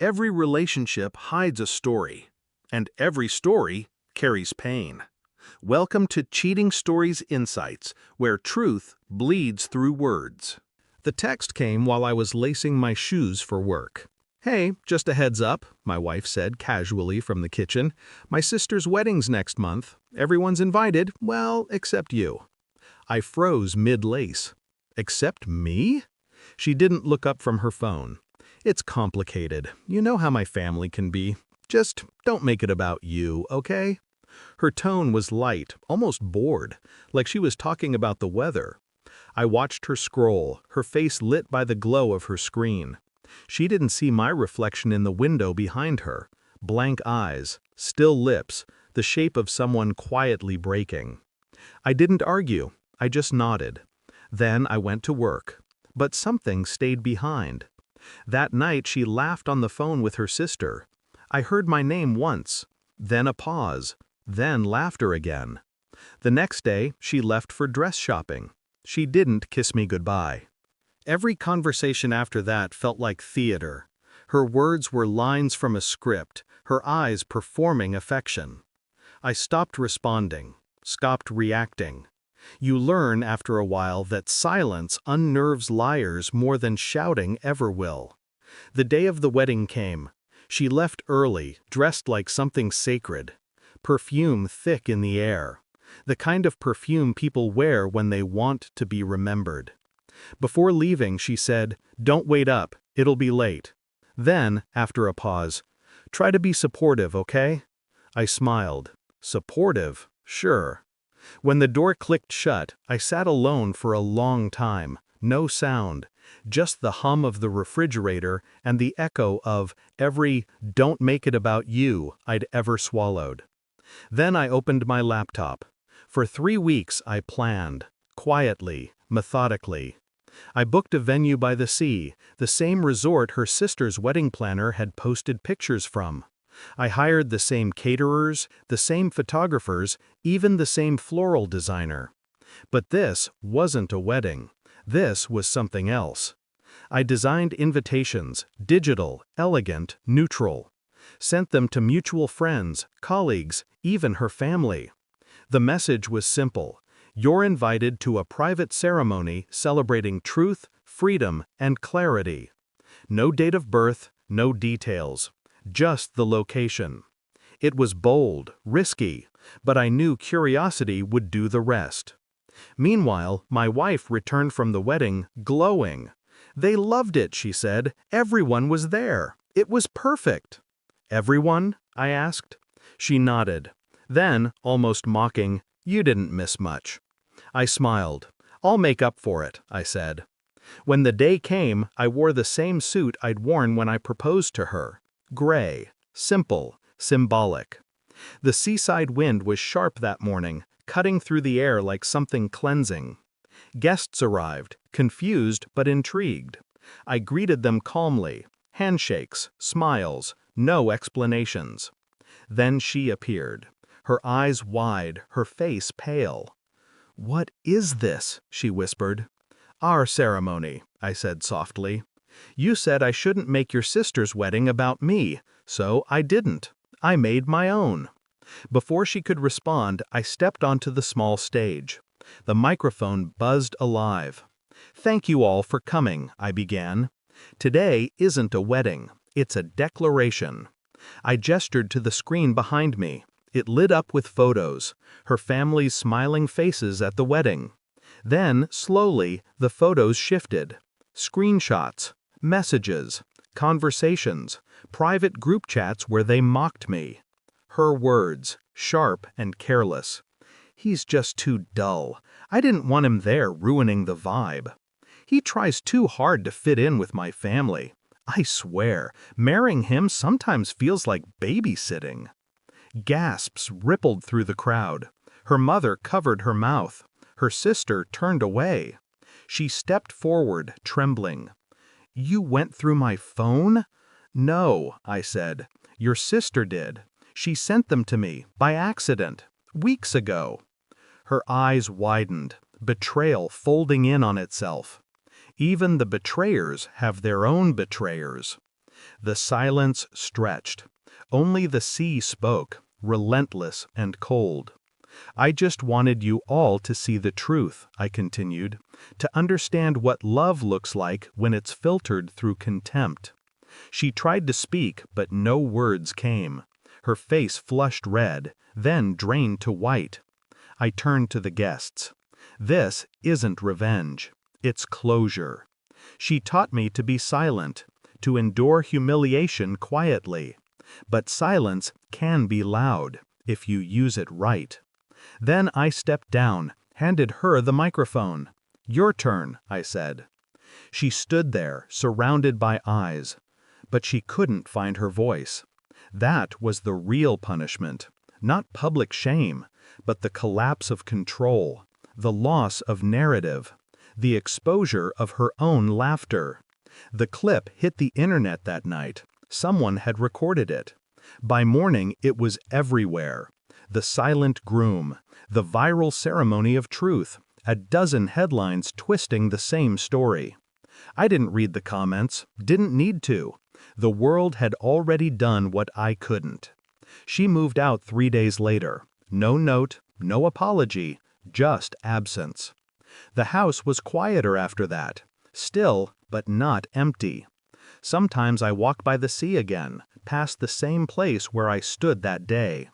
Every relationship hides a story, and every story carries pain. Welcome to Cheating Stories Insights, where truth bleeds through words. The text came while I was lacing my shoes for work. "Hey, just a heads up," my wife said casually from the kitchen. "My sister's wedding's next month. Everyone's invited, well, except you." I froze mid-lace. "Except me?" She didn't look up from her phone. "It's complicated. You know how my family can be. Just don't make it about you, okay?" Her tone was light, almost bored, like she was talking about the weather. I watched her scroll, her face lit by the glow of her screen. She didn't see my reflection in the window behind her. Blank eyes, still lips, the shape of someone quietly breaking. I didn't argue, I just nodded. Then I went to work. But something stayed behind. That night she laughed on the phone with her sister. I heard my name once, then a pause, then laughter again. The next day she left for dress shopping. She didn't kiss me goodbye. Every conversation after that felt like theater. Her words were lines from a script, her eyes performing affection. I stopped responding, stopped reacting. You learn after a while that silence unnerves liars more than shouting ever will. The day of the wedding came. She left early, dressed like something sacred. Perfume thick in the air. The kind of perfume people wear when they want to be remembered. Before leaving, she said, "Don't wait up, it'll be late." Then, after a pause, "Try to be supportive, okay?" I smiled. Supportive? Sure. When the door clicked shut, I sat alone for a long time, no sound, just the hum of the refrigerator and the echo of every "don't make it about you" I'd ever swallowed. Then I opened my laptop. For 3 weeks I planned, quietly, methodically. I booked a venue by the sea, the same resort her sister's wedding planner had posted pictures from. I hired the same caterers, the same photographers, even the same floral designer. But this wasn't a wedding. This was something else. I designed invitations, digital, elegant, neutral. Sent them to mutual friends, colleagues, even her family. The message was simple. You're invited to a private ceremony celebrating truth, freedom, and clarity. No date of birth, no details. Just the location. It was bold, risky, but I knew curiosity would do the rest. Meanwhile, my wife returned from the wedding, glowing. "They loved it," she said. "Everyone was there. It was perfect." "Everyone?" I asked. She nodded. Then, almost mocking, "You didn't miss much." I smiled. "I'll make up for it," I said. When the day came, I wore the same suit I'd worn when I proposed to her. Gray, simple, symbolic. The seaside wind was sharp that morning, cutting through the air like something cleansing. Guests arrived, confused but intrigued. I greeted them calmly, handshakes, smiles, no explanations. Then she appeared, her eyes wide, her face pale. "What is this?" she whispered. "Our ceremony," I said softly. "You said I shouldn't make your sister's wedding about me, so I didn't. I made my own." Before she could respond, I stepped onto the small stage. The microphone buzzed alive. "Thank you all for coming," I began. "Today isn't a wedding, it's a declaration." I gestured to the screen behind me. It lit up with photos, her family's smiling faces at the wedding. Then, slowly, the photos shifted. Screenshots, messages, conversations, private group chats where they mocked me. Her words, sharp and careless. "He's just too dull. I didn't want him there ruining the vibe. He tries too hard to fit in with my family. I swear, marrying him sometimes feels like babysitting." Gasps rippled through the crowd. Her mother covered her mouth. Her sister turned away. She stepped forward, trembling. "You went through my phone?" "No," I said. "Your sister did. She sent them to me, by accident, weeks ago." Her eyes widened, betrayal folding in on itself. Even the betrayers have their own betrayers. The silence stretched. Only the sea spoke, relentless and cold. I just wanted you all to see the truth, I continued, to understand what love looks like when it's filtered through contempt. She tried to speak, but no words came. Her face flushed red, then drained to white. I turned to the guests. This isn't revenge. It's closure. She taught me to be silent, to endure humiliation quietly. But silence can be loud, if you use it right. Then I stepped down, handed her the microphone. "Your turn," I said. She stood there, surrounded by eyes. But she couldn't find her voice. That was the real punishment. Not public shame, but the collapse of control, the loss of narrative, the exposure of her own laughter. The clip hit the internet that night. Someone had recorded it. By morning, it was everywhere. The silent groom, the viral ceremony of truth, a dozen headlines twisting the same story. I didn't read the comments, didn't need to. The world had already done what I couldn't. She moved out 3 days later. No note, no apology, just absence. The house was quieter after that. Still, but not empty. Sometimes I walk by the sea again, past the same place where I stood that day.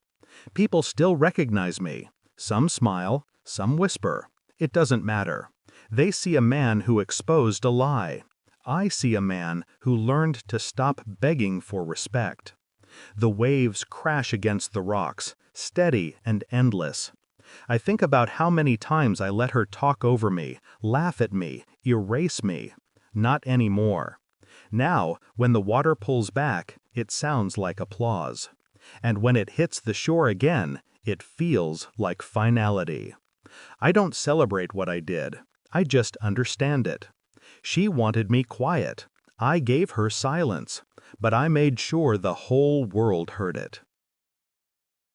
People still recognize me. Some smile, some whisper. It doesn't matter. They see a man who exposed a lie. I see a man who learned to stop begging for respect. The waves crash against the rocks, steady and endless. I think about how many times I let her talk over me, laugh at me, erase me. Not anymore. Now, when the water pulls back, it sounds like applause. And when it hits the shore again, it feels like finality. I don't celebrate what I did. I just understand it. She wanted me quiet. I gave her silence, but I made sure the whole world heard it.